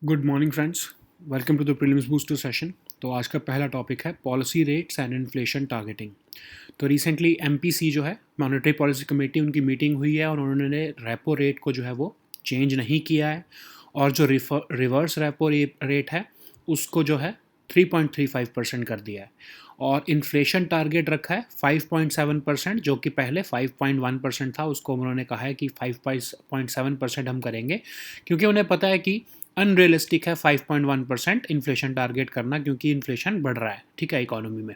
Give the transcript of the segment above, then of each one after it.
Good morning friends, welcome to the prelims booster session. तो आज का पहला टॉपिक है policy rates and inflation targeting. तो रिसेंटली एमपीसी जो है मॉनेटरी पॉलिसी कमेटी, उनकी मीटिंग हुई है और उन्होंने रेपो रेट को जो है वो चेंज नहीं किया है और जो रिवर्स रेपो रेट है उसको जो है 3.35% कर दिया है और इन्फ्लेशन टारगेट रखा है 5.7%, जो कि पहले 5.1% था। उसको उन्होंने कहा है कि 5.7% हम करेंगे क्योंकि उन्हें पता है कि अनरियलिस्टिक है 5.1% इन्फ्लेशन टारगेट करना, क्योंकि इन्फ्लेशन बढ़ रहा है, ठीक है, इकोनॉमी में।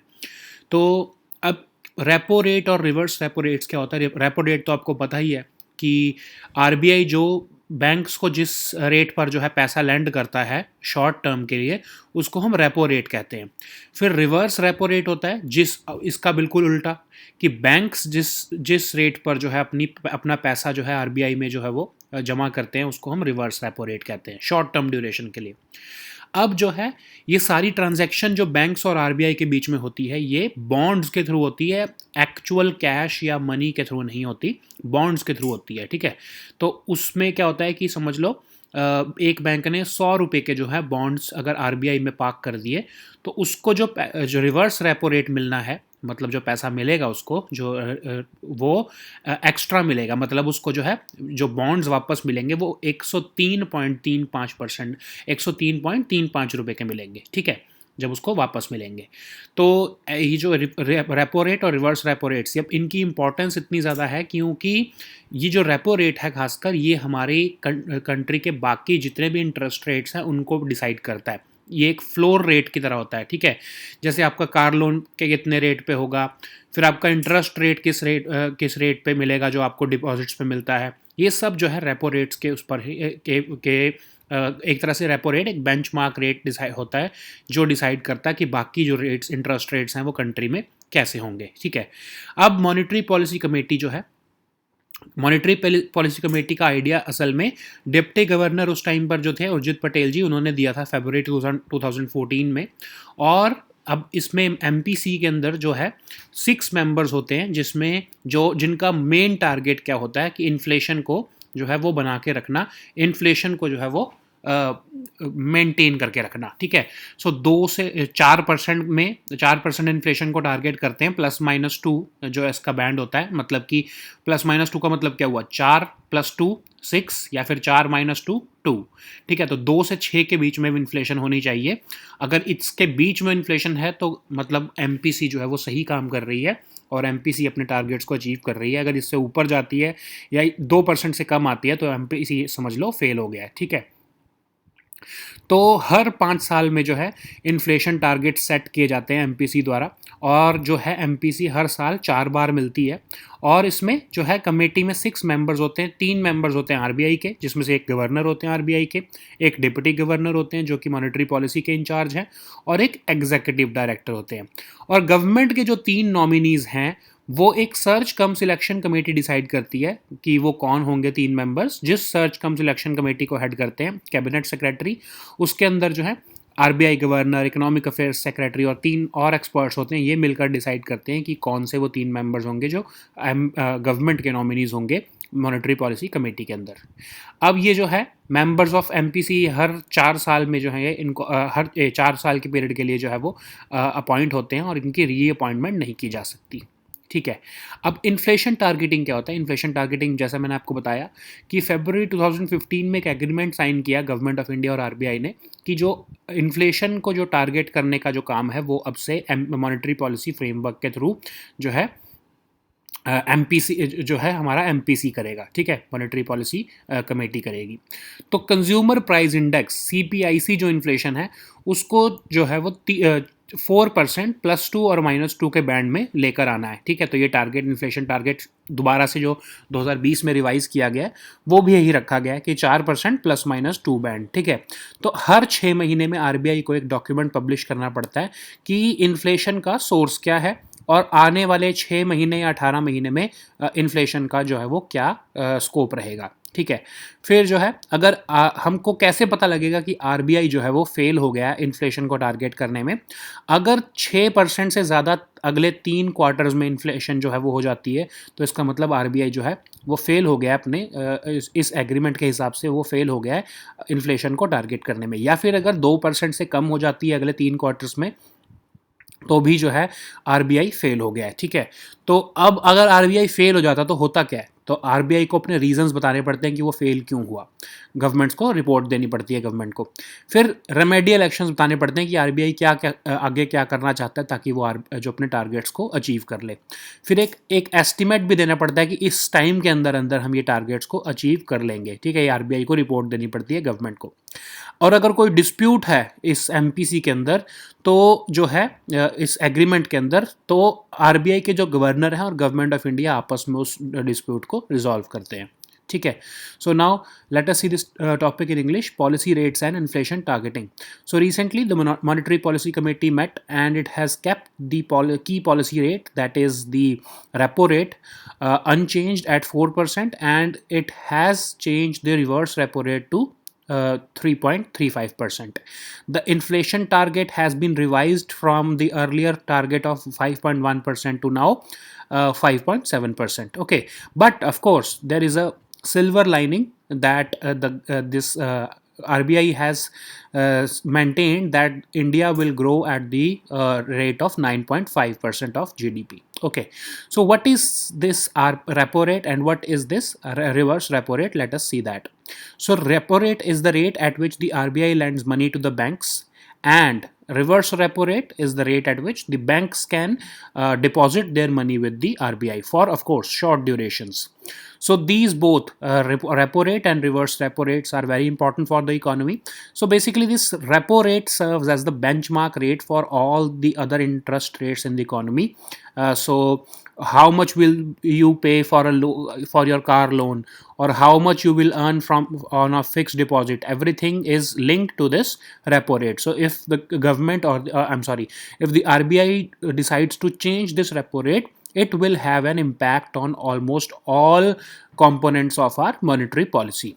तो अब रेपो रेट और रिवर्स रेपो रेट्स क्या होता है। रेपो रेट तो आपको पता ही है कि आरबीआई जो बैंक्स को जिस रेट पर जो है पैसा लेंड करता है शॉर्ट टर्म के लिए, उसको हम रेपो रेट कहते हैं। फिर रिवर्स रेपो रेट होता है इसका बिल्कुल उल्टा, कि बैंक्स जिस जिस रेट पर जो है अपना पैसा जो है आरबीआई में जो है वो जमा करते हैं, उसको हम रिवर्स रेपो रेट कहते हैं शॉर्ट टर्म ड्यूरेशन के लिए। अब जो है ये सारी ट्रांजैक्शन जो बैंक्स और आरबीआई के बीच में होती है, ये बॉन्ड्स के थ्रू होती है, एक्चुअल कैश या मनी के थ्रू नहीं होती, बॉन्ड्स के थ्रू होती है, ठीक है। तो उसमें क्या होता है कि समझ लो एक बैंक ने 100 रुपये के जो है बॉन्ड्स अगर आरबीआई में पार्क कर दिए, तो उसको जो रिवर्स रेपो रेट मिलना है, मतलब जो पैसा मिलेगा उसको जो वो एक्स्ट्रा मिलेगा, मतलब उसको जो है जो बॉन्ड्स वापस मिलेंगे वो 103.35%, 103.35 रुपये के मिलेंगे, ठीक है, जब उसको वापस मिलेंगे। तो ये जो रेपो रेट और रिवर्स रेपो रेट्स, अब इनकी इंपॉर्टेंस इतनी ज़्यादा है क्योंकि ये जो रेपो रेट है खासकर ये हमारी कंट्री के बाकी जितने भी इंटरेस्ट रेट्स हैं उनको डिसाइड करता है। ये एक फ्लोर रेट की तरह होता है, ठीक है। जैसे आपका कार लोन के कितने रेट पे होगा, फिर आपका इंटरेस्ट रेट किस रेट पे मिलेगा जो आपको डिपॉजिट्स पे मिलता है, ये सब जो है रेपो रेट्स के उस पर एक तरह से रेपो रेट एक बेंचमार्क रेट डिसाइड होता है जो डिसाइड करता है कि बाकी जो रेट्स इंटरेस्ट रेट्स हैं वो कंट्री में कैसे होंगे, ठीक है। अब मॉनेटरी पॉलिसी कमेटी जो है, मॉनेटरी पॉलिसी कमेटी का आइडिया असल में डिप्टी गवर्नर उस टाइम पर जो थे उर्जित पटेल जी, उन्होंने दिया था फरवरी 2014 में। और अब इसमें एमपीसी के अंदर जो है 6 मेंबर्स होते हैं, जिसमें जिनका मेन टारगेट क्या होता है कि इन्फ्लेशन को जो है वो बना के रखना, इन्फ्लेशन को जो है वो मेंटेन करके रखना, ठीक है। सो 2 से 4% में 4% इन्फ्लेशन को टारगेट करते हैं, +-2 जो इसका बैंड होता है, मतलब कि +-2 का मतलब क्या हुआ, 4 + 2 6 या फिर 4 - 2 2, ठीक है। तो 2 से 6 के बीच में इन्फ्लेशन होनी चाहिए। अगर इसके बीच में इन्फ्लेशन है तो मतलब एमपीसी जो है वो सही काम कर रही है और एमपीसी अपने टारगेट्स को अचीव कर रही है। अगर इससे ऊपर जाती है या 2% से कम आती है तो एमपीसी समझ लो फेल हो गया है, ठीक है। तो हर 5 साल में जो है इन्फ्लेशन टारगेट सेट किए जाते हैं एमपीसी द्वारा, और जो है एमपीसी हर साल 4 बार मिलती है। और इसमें जो है कमेटी में 6 मेंबर्स होते हैं, 3 मेंबर्स होते हैं आरबीआई के, जिसमें से एक गवर्नर होते हैं आरबीआई के, एक डिप्टी गवर्नर होते हैं जो कि मॉनेटरी पॉलिसी के इंचार्ज हैं, और एक एग्जीक्यूटिव डायरेक्टर होते हैं। और गवर्नमेंट के जो 3 नॉमिनीज़ हैं वो एक सर्च कम सिलेक्शन कमेटी डिसाइड करती है कि वो कौन होंगे 3 मेंबर्स, जिस सर्च कम सिलेक्शन कमेटी को हेड करते हैं कैबिनेट सेक्रेटरी। उसके अंदर जो है RBI governor, economic affairs secretary और 3 और एक्सपर्ट्स होते हैं। ये मिलकर डिसाइड करते हैं कि कौन से वो 3 मेंबर्स होंगे जो गवर्नमेंट के नॉमिनीज़ होंगे मॉनेटरी पॉलिसी कमेटी के अंदर। अब ये जो है मेंबर्स ऑफ एमपीसी हर 4 साल में जो है इनको हर 4 साल के पीरियड के लिए जो है वो अपॉइंट होते हैं और इनकी री अपॉइंटमेंट नहीं की जा सकती, ठीक है। अब इन्फ्लेशन टारगेटिंग क्या होता है। इन्फ्लेशन टारगेटिंग जैसा मैंने आपको बताया कि फरवरी 2015 में एक एग्रीमेंट साइन किया गवर्नमेंट ऑफ इंडिया और आरबीआई ने कि जो इन्फ्लेशन को जो टारगेट करने का जो काम है वो अब से मॉनेटरी पॉलिसी फ्रेमवर्क के थ्रू जो है एमपीसी जो है हमारा एमपीसी करेगा, ठीक है, मॉनेटरी पॉलिसी कमेटी करेगी। तो कंज्यूमर प्राइस इंडेक्स सीपीआईसी जो इन्फ्लेशन है उसको जो है वो 4% +2 और -2 के बैंड में लेकर आना है, ठीक है। तो ये टारगेट, इन्फ्लेशन टारगेट दोबारा से जो 2020 में रिवाइज किया गया है वो भी यही रखा गया है कि 4% +-2 बैंड, ठीक है। तो हर 6 महीने में आरबीआई को एक डॉक्यूमेंट पब्लिश करना पड़ता है कि इन्फ्लेशन का सोर्स क्या है, और आने वाले 6 महीने या 18 महीने में इन्फ्लेशन का जो है वो क्या स्कोप रहेगा, ठीक है। फिर जो है अगर हमको कैसे पता लगेगा कि आरबीआई जो है वो फेल हो गया इन्फ्लेशन को टारगेट करने में, अगर 6% से ज़्यादा अगले 3 क्वार्टर्स में इन्फ्लेशन जो है वो हो जाती है, तो इसका मतलब आरबीआई जो है वो फेल हो गया अपने इस एग्रीमेंट के हिसाब से वो फेल हो गया है इन्फ्लेशन को टारगेट करने में। या फिर अगर 2% से कम हो जाती है अगले 3 क्वार्टर्स में, तो भी जो है आरबीआई फेल हो गया है, ठीक है। तो अब अगर आरबीआई फेल हो जाता तो होता क्या है, तो आरबीआई को अपने रीजंस बताने पड़ते हैं कि वो फेल क्यों हुआ, गवर्नमेंट्स को रिपोर्ट देनी पड़ती है गवर्नमेंट को। फिर रेमेडियल एक्शंस बताने पड़ते हैं कि आरबीआई क्या क्या आगे क्या करना चाहता है ताकि वो जो अपने टारगेट्स को अचीव कर ले। फिर एक एस्टिमेट भी देना पड़ता है कि इस टाइम के अंदर अंदर हम ये टारगेट्स को अचीव कर लेंगे, ठीक है। ये आरबीआई को रिपोर्ट देनी पड़ती है गवर्नमेंट को। और अगर कोई डिस्प्यूट है इस एमपीसी के अंदर, तो जो है इस एग्रीमेंट के अंदर, तो आरबीआई के जो गवर्नर हैं और गवर्नमेंट ऑफ इंडिया आपस में उस डिस्प्यूट को रिजॉल्व करते हैं, ठीक है। So now let us see this topic in English, policy rates and inflation targeting. So recently the monetary policy committee met and it has kept the key policy rate, that is the repo rate, unchanged at 4%, and it has changed the reverse repo rate to 3.35%. The inflation target has been revised from the earlier target of 5.1% to now 5.7%. Okay, but of course there is a silver lining that this RBI has maintained that India will grow at the rate of 9.5% of GDP. Okay, so what is this repo rate and what is this reverse repo rate? Let us see that. So repo rate is the rate at which the RBI lends money to the banks, and reverse repo rate is the rate at which the banks can deposit their money with the RBI for, of course, short durations. So these both repo rate and reverse repo rates are very important for the economy. So basically this repo rate serves as the benchmark rate for all the other interest rates in the economy. So how much will you pay for for your car loan, or how much you will earn from on a fixed deposit, everything is linked to this repo rate. So if the government or if the RBI decides to change this repo rate, it will have an impact on almost all components of our monetary policy.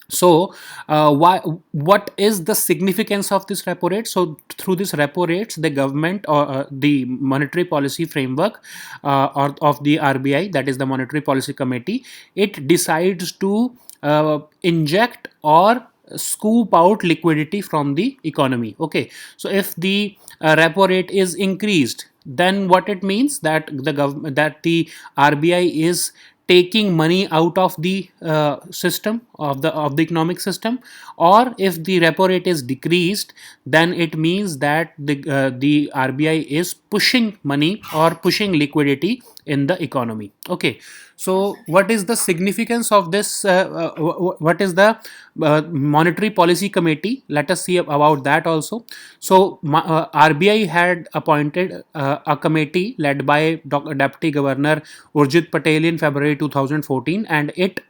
So what is the significance of this repo rate? So through this repo rates, the government or the monetary policy framework or of the RBI, that is the Monetary Policy Committee, it decides to inject or scoop out liquidity from the economy. Okay, so if the repo rate is increased, then what it means that the RBI is taking money out of the system of the economic system. Or if the repo rate is decreased, then it means that the RBI is pushing money or pushing liquidity in the economy. Okay, so what is the significance of this? What is the Monetary Policy Committee? Let us see about that also. So RBI had appointed a committee led by Deputy Governor Urjit Patel in February 2014, and it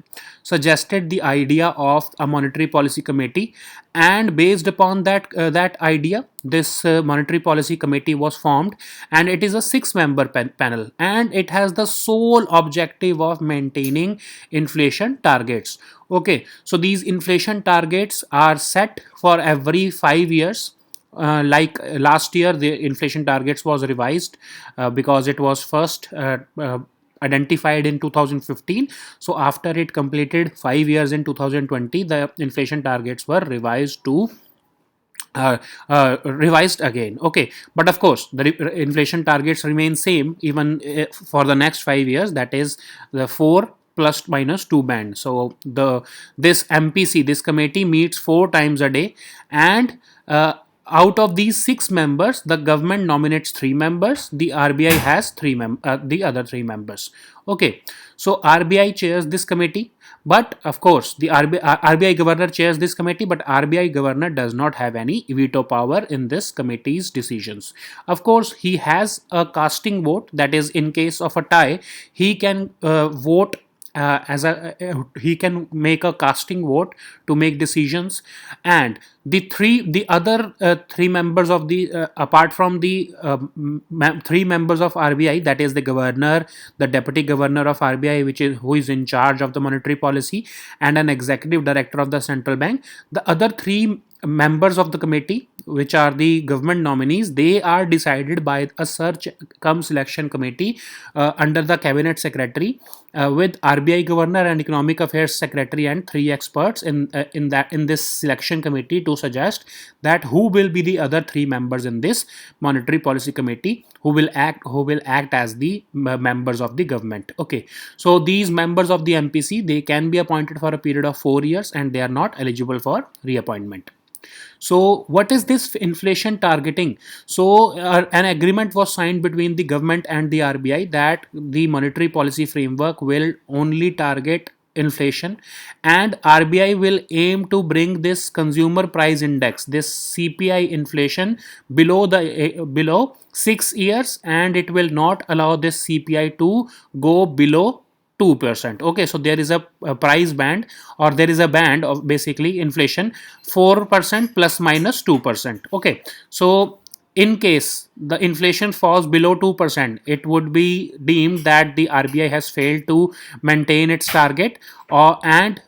suggested the idea of a Monetary Policy Committee, and based upon that idea, this Monetary Policy Committee was formed, and it is a 6-member panel, and it has the sole objective of maintaining inflation targets. Okay, so these inflation targets are set for every 5 years. Like last year, the inflation targets was revised because it was first identified in 2015. So after it completed 5 years in 2020, the inflation targets were revised to revised again. Okay, but of course the inflation targets remain same even for the next 5 years, that is the 4 plus minus 2 band. So this MPC, this committee, meets 4 times a day, and out of these 6 members, the government nominates 3 members, the RBI has the other 3 members. Okay, so RBI chairs this committee, but of course the RBI governor chairs this committee, but RBI governor does not have any veto power in this committee's decisions. Of course, he has a casting vote, that is in case of a tie, he can vote as a he can make a casting vote to make decisions. And the other three members of the apart from the three members of RBI, that is the governor, the deputy governor of RBI, which is who is in charge of the monetary policy, and an executive director of the central bank, the other three members of the committee, which are the government nominees, they are decided by a search cum selection committee under the cabinet secretary, with RBI governor and economic affairs secretary and three experts in this selection committee to suggest that who will be the other three members in this monetary policy committee who will act as the members of the government. Okay, so these members of the MPC, they can be appointed for a period of 4 years and they are not eligible for reappointment. So what is this inflation targeting? So an agreement was signed between the government and the RBI that the monetary policy framework will only target inflation, and RBI will aim to bring this consumer price index, this CPI inflation, below 6 years, and it will not allow this CPI to go below 2%. Okay, so there is a price band, or there is a band of basically inflation 4% plus minus 2%. Okay, so in case the inflation falls below 2%, it would be deemed that the RBI has failed to maintain its target, and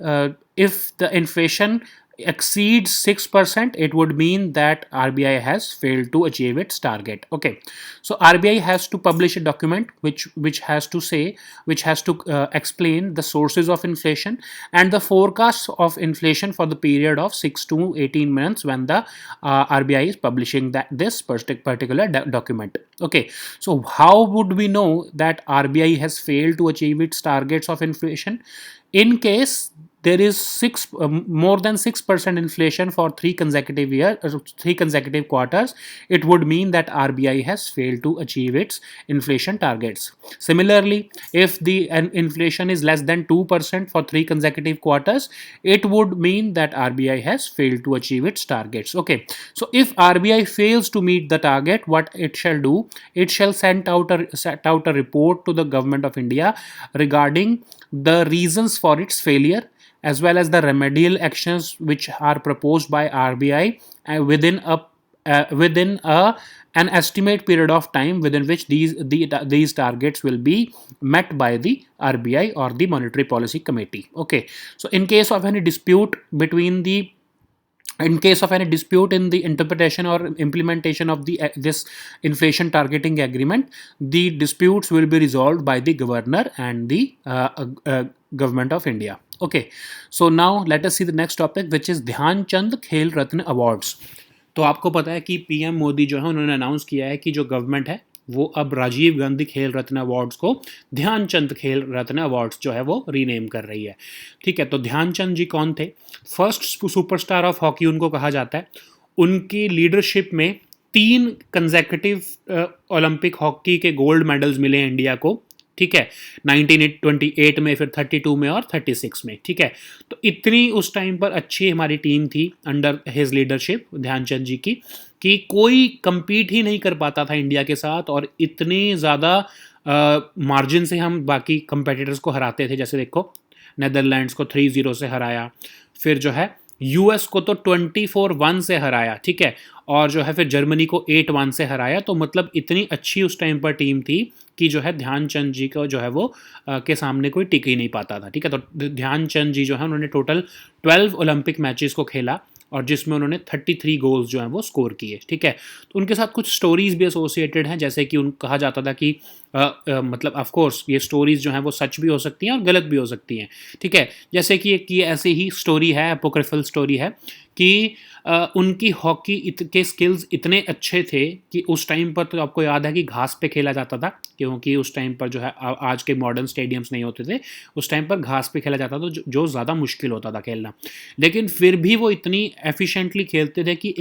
if the inflation exceeds 6%, it would mean that RBI has failed to achieve its target. Okay, so RBI has to publish a document which has to explain the sources of inflation and the forecasts of inflation for the period of 6 to 18 months when the RBI is publishing this particular document. Okay, so how would we know that RBI has failed to achieve its targets of inflation? In case there is more than 6% inflation for 3 consecutive quarters, it would mean that RBI has failed to achieve its inflation targets. Similarly, if the inflation is less than 2% for 3 consecutive quarters, it would mean that RBI has failed to achieve its targets. Okay, so if RBI fails to meet the target, what it shall do? It shall send out a report to the government of India regarding the reasons for its failure, as well as the remedial actions which are proposed by RBI within an estimate period of time within which these targets will be met by the RBI or the Monetary Policy Committee. Okay, so in case of any dispute in the interpretation or implementation of this inflation targeting agreement, the disputes will be resolved by the governor and the government of India. Okay, so now let us see the next topic, which is ध्यान चंद खेल रत्न awards. तो आपको पता है कि PM Modi जो है उन्होंने अनाउंस किया है कि जो गवर्नमेंट है वो अब राजीव गांधी खेल रत्न अवार्ड्स को ध्यानचंद खेल रत्न अवार्ड्स जो है वो रीनेम कर रही है. ठीक है, तो ध्यानचंद जी कौन थे? फर्स्ट सुपरस्टार ऑफ हॉकी उनको कहा जाता है. उनकी लीडरशिप में 3 कंसेक्यूटिव ओलंपिक हॉकी के गोल्ड मेडल्स मिले इंडिया को. ठीक है, 1928 में, फिर 32 में और 36 में. ठीक है, तो इतनी उस टाइम पर अच्छी हमारी टीम थी अंडर हिज लीडरशिप ध्यानचंद जी की कि कोई compete ही नहीं कर पाता था इंडिया के साथ, और इतने ज़्यादा मार्जिन से हम बाकी कंपेटिटर्स को हराते थे. जैसे देखो, नेदरलैंड्स को 3-0 से हराया, फिर जो है यूएस को तो 24-1 से हराया. ठीक है, और जो है फिर जर्मनी को 8-1 से हराया. तो मतलब इतनी अच्छी उस टाइम पर टीम थी कि जो है ध्यानचंद जी को जो है वो के सामने कोई टिक ही नहीं पाता था. ठीक है, तो ध्यानचंद जी जो है उन्होंने टोटल 12 ओलंपिक मैचेस को खेला और जिसमें उन्होंने 33 गोल्स जो हैं वो स्कोर किए. ठीक है, तो उनके साथ कुछ स्टोरीज भी एसोसिएटेड हैं, जैसे कि कहा जाता था कि मतलब ऑफ कोर्स ये स्टोरीज जो हैं वो सच भी हो सकती हैं और गलत भी हो सकती हैं. ठीक है, जैसे कि एक ये ऐसी ही स्टोरी है, एपोक्रिफल स्टोरी है, कि उनकी हॉकी के स्किल्स इतने अच्छे थे कि उस टाइम पर, तो आपको याद है कि घास पे खेला जाता था, क्योंकि उस टाइम पर जो है आज के मॉडर्न स्टेडियम्स नहीं होते थे, उस टाइम पर घास पे खेला जाता था, जो ज़्यादा मुश्किल होता था खेलना. लेकिन फिर भी वो इतनी एफिशिएंटली खेलते थे कि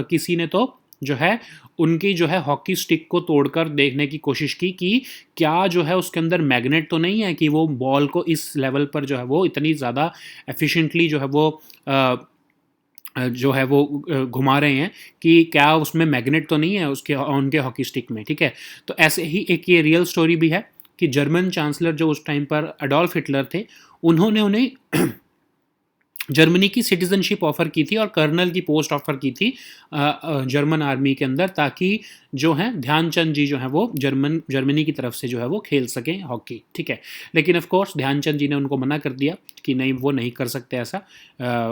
किसी ने तो जो है उनकी जो है हॉकी स्टिक को तोड़कर देखने की कोशिश की कि क्या जो है उसके अंदर मैग्नेट तो नहीं है कि वो बॉल को इस लेवल पर जो है वो इतनी ज़्यादा एफिशिएंटली जो है वो घुमा रहे हैं, कि क्या उसमें मैग्नेट तो नहीं है उनके हॉकी स्टिक में. ठीक है, तो ऐसे ही एक ये रियल स्टोरी भी है. कि जर्मन चांसलर जो उस टाइम पर एडोल्फ हिटलर थे, उन्होंने उन्हें जर्मनी की सिटीजनशिप ऑफ़र की थी और कर्नल की पोस्ट ऑफ़र की थी जर्मन आर्मी के अंदर, ताकि जो है ध्यानचंद जी जो है वो जर्मनी की तरफ से जो है वो खेल सकें हॉकी, ठीक है। लेकिन ऑफ कोर्स ध्यानचंद जी ने उनको मना कर दिया कि नहीं, वो नहीं कर सकते ऐसा।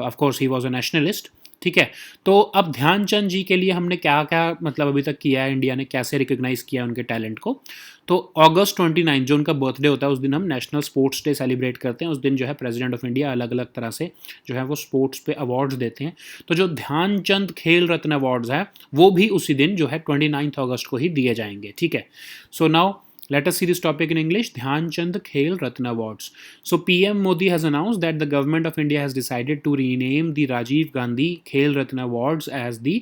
Of course he was a nationalist, ठीक है। तो अब ध्यानचंद जी के लिए हमने क्या क्या मतलब अभी तक किया है, इंडिया ने कैसे रिकॉग्नाइज़ किया उनके टैलेंट को। तो अगस्त 29 जो उनका बर्थडे होता है, उस दिन हम नेशनल स्पोर्ट्स डे सेलिब्रेट करते हैं। उस दिन जो है प्रेसिडेंट ऑफ इंडिया अलग अलग तरह से जो है वो स्पोर्ट्स पे अवार्ड्स देते हैं। तो जो ध्यानचंद खेल रत्न अवार्ड्स हैं वो भी उसी दिन जो है 29 अगस्त को ही दिए जाएंगे, ठीक है। So now let us see this topic in English. Dhyan Chand Khel Ratna Awards. So PM Modi has announced that the government of India has decided to rename the Rajiv Gandhi Khel Ratna Awards as the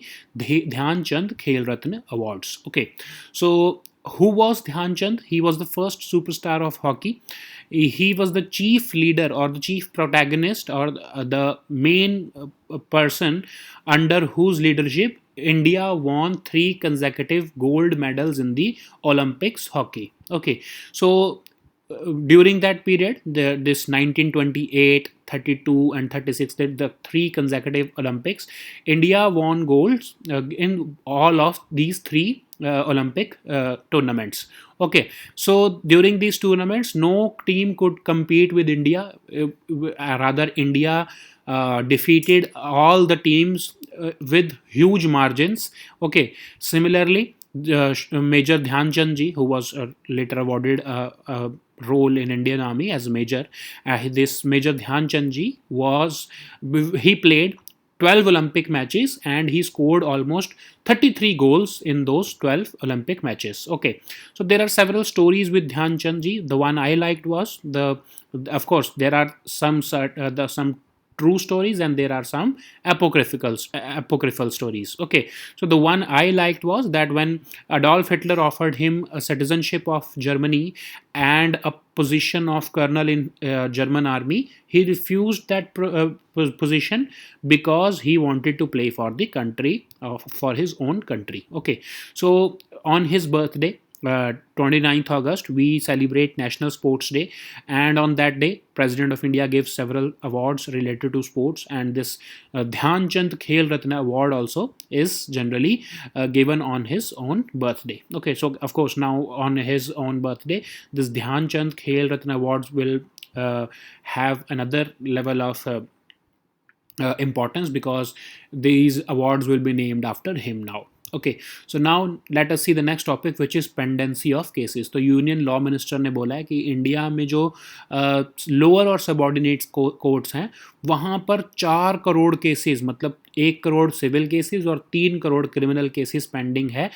Dhyan Chand Khel Ratna Awards. Okay, so who was Dhyan Chand? He was the first superstar of hockey. He was the chief leader or the chief protagonist or the main person under whose leadership India won 3 consecutive gold medals in the Olympics hockey. Okay, so during that period, this 1928, 32 and 36, the 3 consecutive Olympics, India won golds in all of these 3 Olympic tournaments. Okay, so during these tournaments, no team could compete with India. Rather, India defeated all the teams with huge margins. Okay, similarly, Major Dhyan Chand ji, who was later awarded a role in Indian Army as major, this Major Dhyan Chand ji he played 12 Olympic matches and he scored almost 33 goals in those 12 Olympic matches. Okay, so there are several stories with Dhyan Chand ji. The one I liked was of course there are some true stories and there are some apocryphal stories. Okay, so the one I liked was that when Adolf Hitler offered him a citizenship of Germany and a position of colonel in German army, he refused that position because he wanted to play for the country, for his own country. Okay, so on his birthday, 29th August, we celebrate National Sports Day, and on that day President of India gives several awards related to sports, and this Dhyan Chand Khel Ratna Award also is generally given on his own birthday. Okay, so of course now on his own birthday, this Dhyan Chand Khel Ratna Awards will have another level of importance because these awards will be named after him now. Okay, so now let us see the next topic, which is pendency of cases. तो union law minister ने बोला है कि India में जो lower और subordinates courts हैं वहाँ पर 4 करोड़ केसेस, मतलब 1 करोड़ सिविल केसेस और 3 करोड़ क्रिमिनल केसेस पेंडिंग है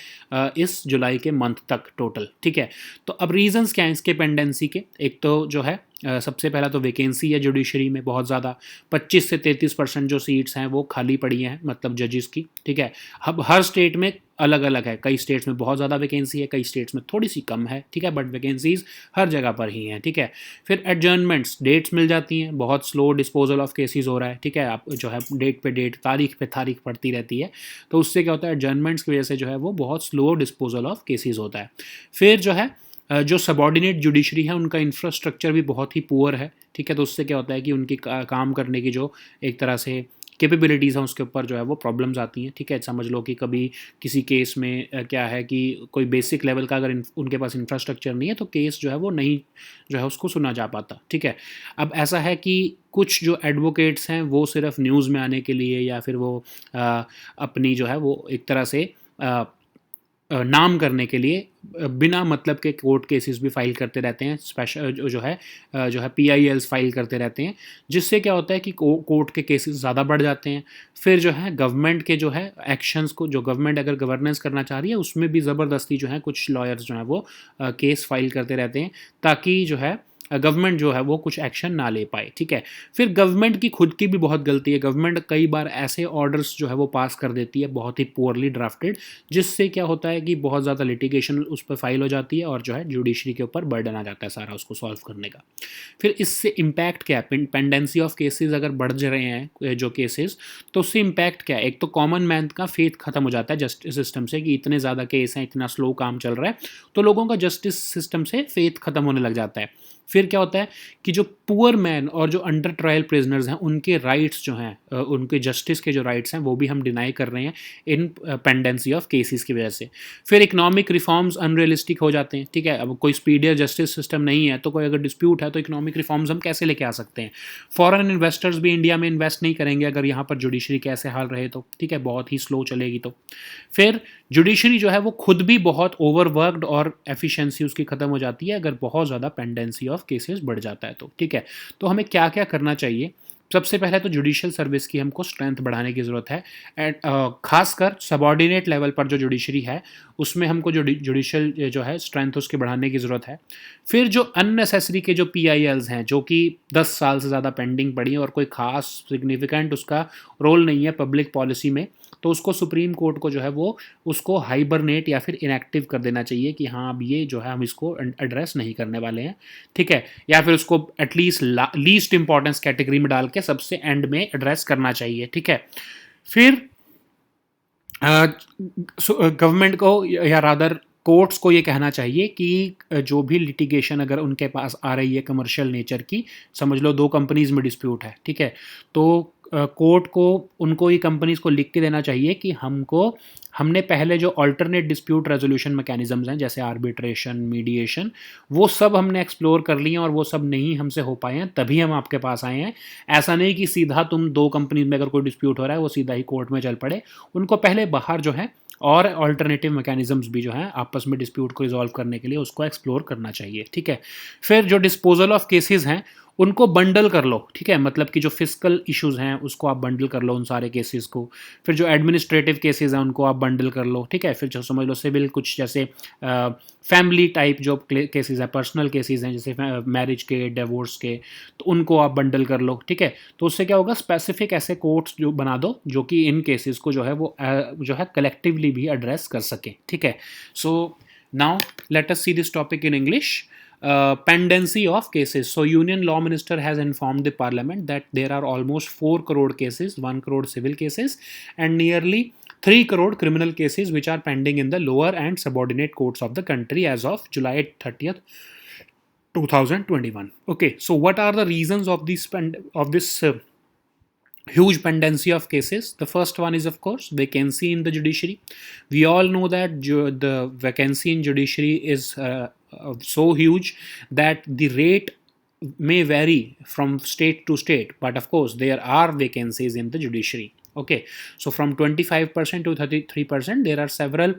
इस जुलाई के मंथ तक टोटल, ठीक है। तो अब रीजंस क्या हैं इसके पेंडेंसी के? एक तो जो है सबसे पहला तो वैकेंसी है जुडिशरी में बहुत ज़्यादा, 25 से 33% जो सीट्स हैं वो खाली पड़ी हैं, मतलब जजेस की, ठीक है। अब हर स्टेट में अलग अलग है, कई स्टेट्स में बहुत ज़्यादा वैकेंसी है, कई स्टेट्स में थोड़ी सी कम है, ठीक है, बट वैकेंसीज हर जगह पर ही हैं, ठीक है। फिर एडजर्नमेंट्स, डेट्स मिल जाती हैं, बहुत स्लो डिस्पोजल ऑफ केसेस हो रहा है, ठीक है। आप जो है डेट पे डेट, तारीख पे तारीख पड़ती रहती है, तो उससे क्या होता है, एडजर्नमेंट्स की वजह से जो है वो बहुत स्लो डिस्पोजल ऑफ केसेस होता है। फिर जो है जो सबॉर्डिनेट जुडिशरी है उनका इंफ्रास्ट्रक्चर भी बहुत ही पुअर है, ठीक है। तो उससे क्या होता है कि उनकी काम करने की जो एक तरह से कैपेबिलिटीज़ हैं उसके ऊपर जो है वो प्रॉब्लम्स आती हैं, ठीक है। समझ लो कि कभी किसी केस में क्या है कि कोई बेसिक लेवल का अगर उनके पास इंफ्रास्ट्रक्चर नहीं है तो केस जो है वो नहीं जो है उसको सुना जा पाता, ठीक है। अब ऐसा है कि कुछ जो एडवोकेट्स हैं वो सिर्फ न्यूज़ में आने के लिए या फिर वो अपनी जो है वो एक तरह से नाम करने के लिए बिना मतलब के कोर्ट केसेस भी फाइल करते रहते हैं, स्पेशल जो है PILs फाइल करते रहते हैं, जिससे क्या होता है कि कोर्ट के केसेस ज़्यादा बढ़ जाते हैं। फिर जो है गवर्नमेंट के जो है एक्शंस को, जो गवर्नमेंट अगर गवर्नेंस करना चाह रही है उसमें भी ज़बरदस्ती जो है कुछ लॉयर्स जो हैं वो केस फाइल करते रहते हैं, ताकि जो है गवर्नमेंट जो है वो कुछ एक्शन ना ले पाए, ठीक है। फिर गवर्नमेंट की खुद की भी बहुत गलती है, गवर्नमेंट कई बार ऐसे ऑर्डर्स जो है वो पास कर देती है बहुत ही पुअरली ड्राफ्टेड, जिससे क्या होता है कि बहुत ज़्यादा लिटिगेशन उस पर फाइल हो जाती है और जो है जुडिशरी के ऊपर बर्डन आ जाता है सारा उसको सॉल्व करने का। फिर इससे इम्पैक्ट क्या है, पेंडेंसी ऑफ केसेस अगर बढ़ रहे हैं जो केसेस, तो उससे इम्पैक्ट क्या है, एक तो कॉमन मैन का फेथ खत्म हो जाता है जस्टिस सिस्टम से कि इतने ज़्यादा केस हैं, इतना स्लो काम चल रहा है, तो लोगों का जस्टिस सिस्टम से फेथ खत्म होने लग जाता है। फिर क्या होता है कि जो पुअर मैन और जो अंडर ट्रायल प्रिजनर्स हैं उनके राइट्स जो हैं, उनके जस्टिस के जो राइट्स हैं वो भी हम डिनाई कर रहे हैं इन पेंडेंसी ऑफ केसेस की वजह से। फिर इकोनॉमिक रिफॉर्म्स अनरियलिस्टिक हो जाते हैं, ठीक है। अब कोई स्पीडियर जस्टिस सिस्टम नहीं है तो कोई अगर डिस्प्यूट है तो इकोनॉमिक रिफॉर्म्स हम कैसे लेके आ सकते हैं। फॉरेन इन्वेस्टर्स भी इंडिया में इन्वेस्ट नहीं करेंगे अगर यहाँ पर जुडिशरी कैसे हाल रहे तो, ठीक है, बहुत ही स्लो चलेगी तो। फिर जुडिशरी जो है वो खुद भी बहुत ओवरवर्कड और एफिशिएंसी उसकी ख़त्म हो जाती है अगर बहुत ज़्यादा पेंडेंसी ऑफ केसेस बढ़ जाता है तो, ठीक है। तो हमें क्या क्या करना चाहिए, सबसे पहले तो जुडिशियल सर्विस की हमको स्ट्रेंथ बढ़ाने की ज़रूरत है। खासकर सबॉर्डिनेट लेवल पर जो जुडिशरी है उसमें हमको जो जुडिशियल जो है स्ट्रेंथ उसके बढ़ाने की ज़रूरत है। फिर जो अननेसेसरी के जो PILs हैं जो कि 10 साल से ज़्यादा पेंडिंग पड़ी हैं और कोई ख़ास सिग्निफिकेंट उसका रोल नहीं है पब्लिक पॉलिसी में, तो उसको सुप्रीम कोर्ट को जो है वो उसको हाइबरनेट या फिर इनएक्टिव कर देना चाहिए कि हाँ अब ये जो है हम इसको एड्रेस नहीं करने वाले हैं, ठीक है। या फिर उसको एटलीस्ट लीस्ट इंपॉर्टेंस कैटेगरी में डाल के सबसे एंड में एड्रेस करना चाहिए, ठीक है। फिर गवर्नमेंट को या रादर कोर्ट्स को ये कहना चाहिए कि जो भी लिटिगेशन अगर उनके पास आ रही है कमर्शियल नेचर की, समझ लो 2 कंपनीज में डिस्प्यूट है, ठीक है, तो कोर्ट को उनको ये कंपनीज को लिख के देना चाहिए कि हमने पहले जो अल्टरनेट डिस्प्यूट रेजोल्यूशन मैकेनिज्म्स हैं जैसे आर्बिट्रेशन, मीडिएशन, वो सब हमने एक्सप्लोर कर लिए हैं और वो सब नहीं हमसे हो पाए हैं, तभी हम आपके पास आए हैं। ऐसा नहीं कि सीधा तुम 2 कंपनीज में अगर कोई डिस्प्यूट हो रहा है वो सीधा ही कोर्ट में चल पड़े, उनको पहले बाहर जो है और अल्टरनेटिव मैकेनिज्म्स भी जो हैं आपस में डिस्प्यूट को रिजॉल्व करने के लिए उसको एक्सप्लोर करना चाहिए, ठीक है। फिर जो डिस्पोजल ऑफ केसेस हैं उनको बंडल कर लो, ठीक है, मतलब कि जो फिजिकल इश्यूज हैं उसको आप बंडल कर लो उन सारे केसेस को। फिर जो एडमिनिस्ट्रेटिव केसेस हैं उनको आप बंडल कर लो, ठीक है। फिर जो समझ लो सिविल कुछ जैसे फैमिली टाइप जो केसेस हैं, पर्सनल केसेस हैं जैसे मैरिज के, डिवोर्स के, तो उनको आप बंडल कर लो, ठीक है। तो उससे क्या होगा, स्पेसिफिक ऐसे कोर्ट्स जो बना दो जो कि इन केसेस को जो है वो जो है कलेक्टिवली भी एड्रेस कर सकें, ठीक है। So now let us see this topic in English. Pendency of cases. So, Union Law Minister has informed the Parliament that there are almost 4 crore cases, 1 crore civil cases, and nearly 3 crore criminal cases which are pending in the lower and subordinate courts of the country as of July 30th, 2021. Okay, so what are the reasons of this huge pendency of cases? The first one is of course vacancy in the judiciary. We all know that the vacancy in judiciary is so huge that the rate may vary from state to state, but of course there are vacancies in the judiciary. Okay, so from 25% to 33% there are several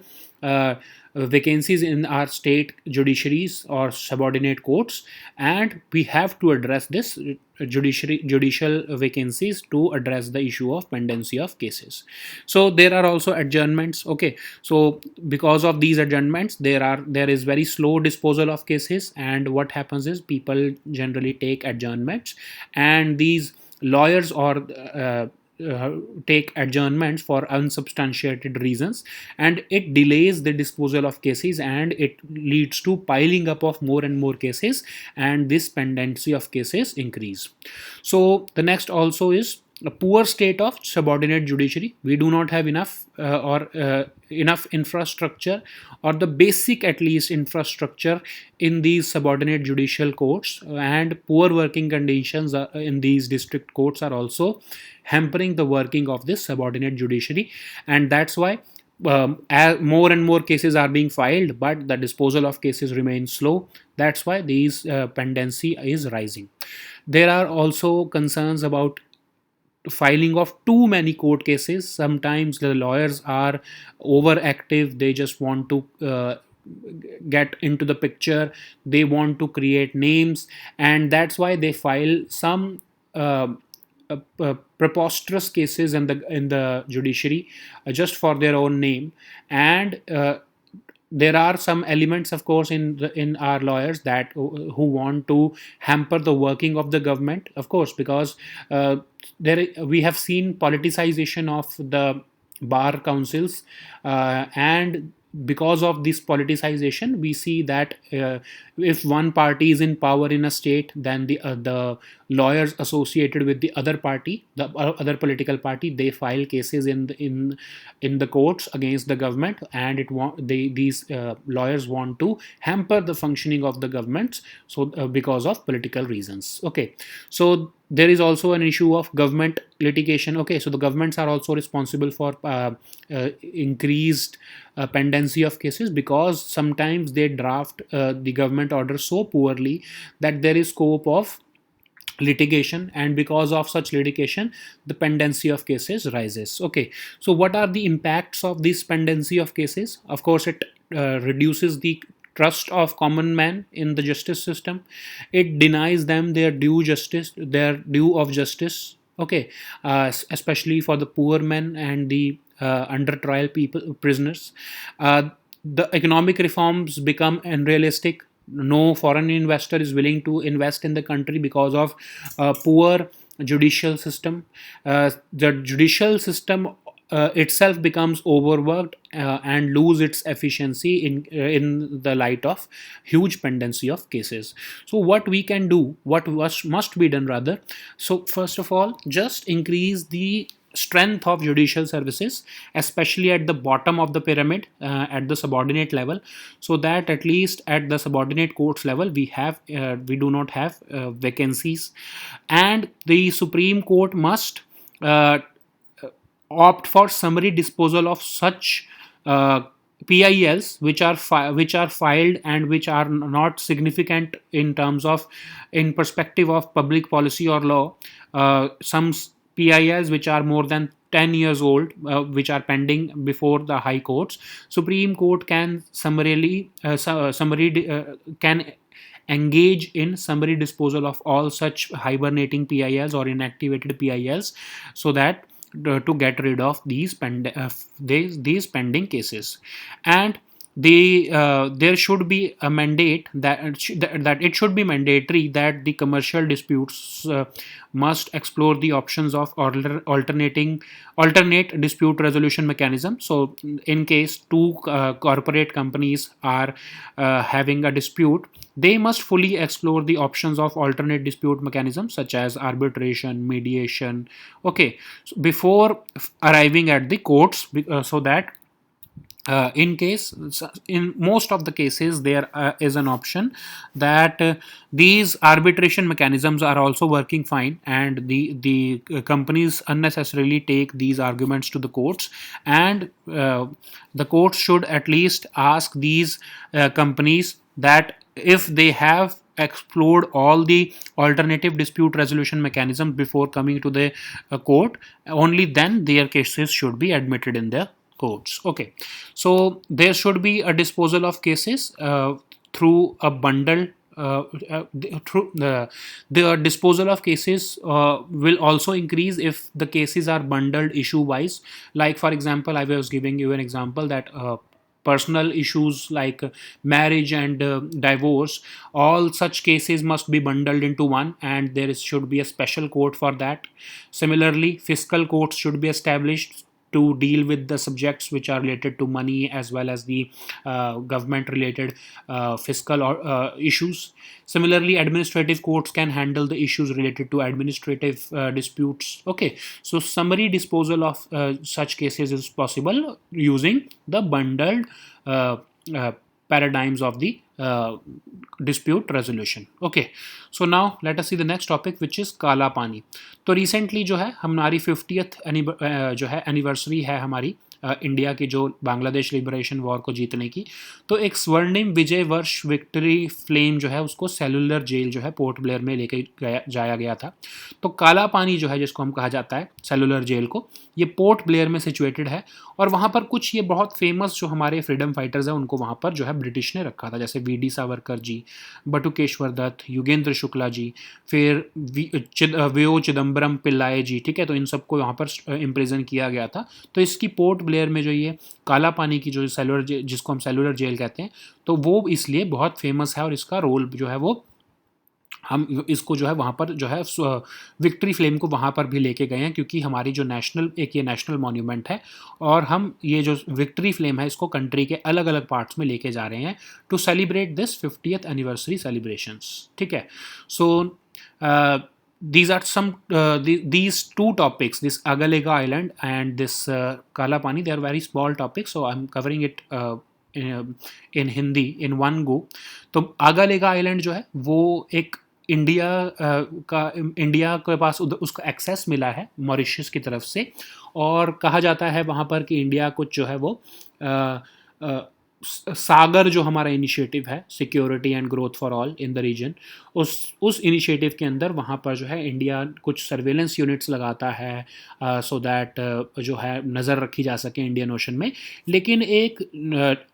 vacancies in our state judiciaries or subordinate courts, and we have to address this judicial vacancies to address the issue of pendency of cases. So there are also adjournments. Okay, so because of these adjournments there is very slow disposal of cases, and what happens is people generally take adjournments, and these lawyers or take adjournments for unsubstantiated reasons, and it delays the disposal of cases and it leads to piling up of more and more cases, and this pendency of cases increase. So the next also is a poor state of subordinate judiciary. We do not have enough enough infrastructure, or the basic at least infrastructure in these subordinate judicial courts, and poor working conditions in these district courts are also hampering the working of this subordinate judiciary, and that's why as more and more cases are being filed but the disposal of cases remains slow. That's why these pendency is rising. There are also concerns about filing of too many court cases. Sometimes the lawyers are overactive, they just want to get into the picture, they want to create names, and that's why they file some preposterous cases in the judiciary just for their own name, and there are some elements, of course, in our lawyers that who want to hamper the working of the government, of course, because we have seen politicization of the bar councils, and because of this politicization we see that if one party is in power in a state, then the lawyers associated with the other party, the other political party, they file cases in the courts against the government, and these lawyers want to hamper the functioning of the governments, so because of political reasons. Okay, so there is also an issue of government litigation. Okay, so the governments are also responsible for increased pendency of cases, because sometimes they draft the government order so poorly that there is scope of litigation, and because of such litigation the pendency of cases rises. Okay, so what are the impacts of this pendency of cases? Of course, it reduces the trust of common man in the justice system. It denies them their due of justice. Okay, especially for the poor men and the under trial people, prisoners. The economic reforms become unrealistic. No foreign investor is willing to invest in the country because of poor judicial system. The judicial system itself becomes overworked and lose its efficiency in the light of huge pendency of cases. So what we can do, what must be done rather, so first of all, just increase the strength of judicial services, especially at the bottom of the pyramid, at the subordinate level, so that at least at the subordinate courts level we do not have vacancies. And the Supreme Court must uh, opt for summary disposal of such PILs which are filed and which are not significant in perspective of public policy or law. Some PILs which are more than 10 years old, which are pending before the high courts, Supreme Court can can engage in summary disposal of all such hibernating PILs or inactivated PILs, so that to get rid of these pending cases. And there should be a mandate that it should be mandatory that the commercial disputes must explore the options of alternate dispute resolution mechanism. So in case two corporate companies are having a dispute, they must fully explore the options of alternate dispute mechanisms such as arbitration, mediation. Okay, so before arriving at the courts, so that in most of the cases there is an option that these arbitration mechanisms are also working fine, and the companies unnecessarily take these arguments to the courts, and the courts should at least ask these companies that if they have explored all the alternative dispute resolution mechanisms before coming to the court, only then their cases should be admitted in the courts. Okay, so there should be a disposal of cases through a bundle. Through the disposal of cases will also increase if the cases are bundled issue wise. Like for example, I was giving you an example that personal issues like marriage and divorce, all such cases must be bundled into one, and should be a special court for that. Similarly, fiscal courts should be established to deal with the subjects which are related to money as well as the government related fiscal issues. Similarly, administrative courts can handle the issues related to administrative disputes. Okay, so summary disposal of such cases is possible using the bundled uh, uh, paradigms of the dispute resolution. Okay, so now let us see the next topic, which is काला पानी. तो recently जो है हमारी 50th जो है anniversary है हमारी इंडिया की जो बांग्लादेश लिबरेशन वॉर को जीतने की. तो एक स्वर्णिम विजय वर्ष विक्ट्री फ्लेम जो है उसको सेलुलर जेल जो है पोर्ट ब्लेयर में लेके जाया गया था. तो काला पानी जो है जिसको हम कहा जाता है सेलुलर जेल को, ये पोर्ट ब्लेयर में सिचुएटेड है. और वहाँ पर कुछ ये बहुत फेमस जो हमारे फ्रीडम फाइटर्स हैं उनको वहाँ पर जो है ब्रिटिश ने रखा था, जैसे वी.डी. सावरकर जी, बटुकेश्वर दत्त, युगेंद्र शुक्ला जी, फिर वीओ चिदम्बरम पिल्लाए जी. ठीक है, तो इन सबको यहाँ पर इम्प्रिजन किया गया था. तो इसकी पोर्ट ब्लेयर में जो ये काला पानी की जो सेलुलर जिसको हम सेलुलर जेल कहते हैं, तो वो इसलिए बहुत फेमस है और इसका रोल जो है वो हम इसको जो है वहाँ पर जो है विक्ट्री फ्लेम को वहाँ पर भी लेके गए हैं, क्योंकि हमारी जो नेशनल एक ये नेशनल मॉन्यूमेंट है और हम ये जो विक्ट्री फ्लेम है इसको कंट्री के अलग अलग पार्ट्स में लेके जा रहे हैं to celebrate this 50th anniversary celebrations, ठीक है। सो these are some these two topics, this Agalega Island and this Kala Pani, they are very small topics, so I'm covering it in Hindi in one go. तो Agalega Island जो है वो एक India के पास उसका access मिला है Mauritius की तरफ से, और कहा जाता है वहाँ पर कि इंडिया कुछ जो है वो सागर जो हमारा इनिशिएटिव है security and growth for all in the region, उस इनिशिएटिव के अंदर वहाँ पर जो है इंडिया कुछ सर्वेलेंस यूनिट्स लगाता है सो दैट जो है नज़र रखी जा सके इंडियन ओशन में। लेकिन एक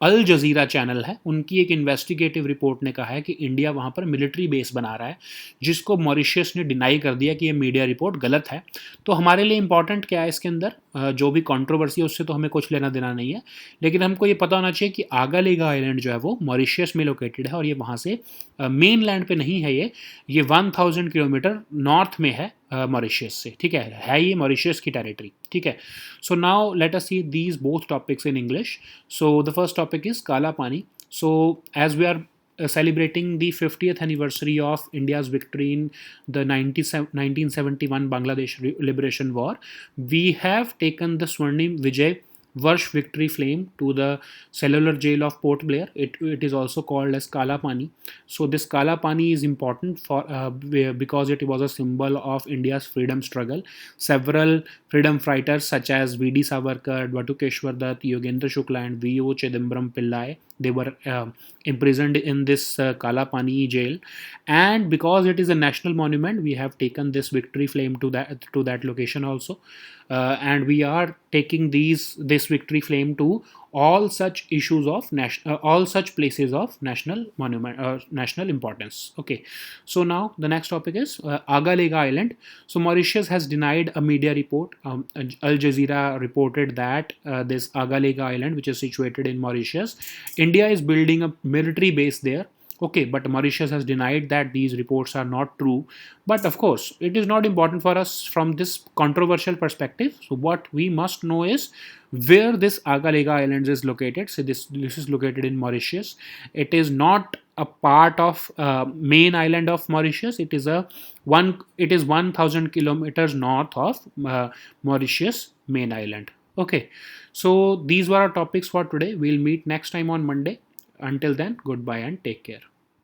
अल जज़ीरा चैनल है, उनकी एक इन्वेस्टिगेटिव रिपोर्ट ने कहा है कि इंडिया वहाँ पर मिलिट्री बेस बना रहा है, जिसको मॉरिशस ने डिनाई कर दिया कि ये मीडिया रिपोर्ट गलत है। तो हमारे लिए इंपॉर्टेंट क्या है इसके अंदर, जो भी कंट्रोवर्सी है उससे तो हमें कुछ लेना देना नहीं है, लेकिन हमको ये पता होना चाहिए कि आगालेगा आइलैंड जो है वो मॉरिशस में लोकेटेड है और ये वहाँ से मेन लैंड पे नहीं है, ये 1000 किलोमीटर नॉर्थ में है मॉरिशस से, ठीक है ये मॉरिशस की टेरिटरी, ठीक है। So now let us see these both topics in English. So the first topic is Kala Pani. So as we are celebrating the 50th anniversary of India's victory in the 1971 Bangladesh Liberation War, we have taken the Swarnim Vijay Varsh victory flame to the cellular jail of Port Blair. It is also called as Kala Pani. So this Kala Pani is important for because it was a symbol of India's freedom struggle. Several freedom fighters such as V.D. Savarkar, Batukeshwar Dutt, Yogendra Shukla and V.O. Chidambaram Pillai, they were imprisoned in this Kala Pani jail, and because it is a national monument, we have taken this victory flame to that location also, and we are taking this victory flame to all such issues of all such places of national monument national importance. Okay, so now the next topic is Agalega Island. So Mauritius has denied a media report. Al Jazeera reported that this Agalega Island, which is situated in Mauritius, India is building a military base there. Okay, but Mauritius has denied that these reports are not true. But of course, it is not important for us from this controversial perspective. So what we must know is where this Agalega Islands is located. So this is located in Mauritius. It is not a part of main island of Mauritius. It is 1000 kilometers north of Mauritius main island. Okay, so these were our topics for today. We'll meet next time on Monday. Until then, goodbye and take care.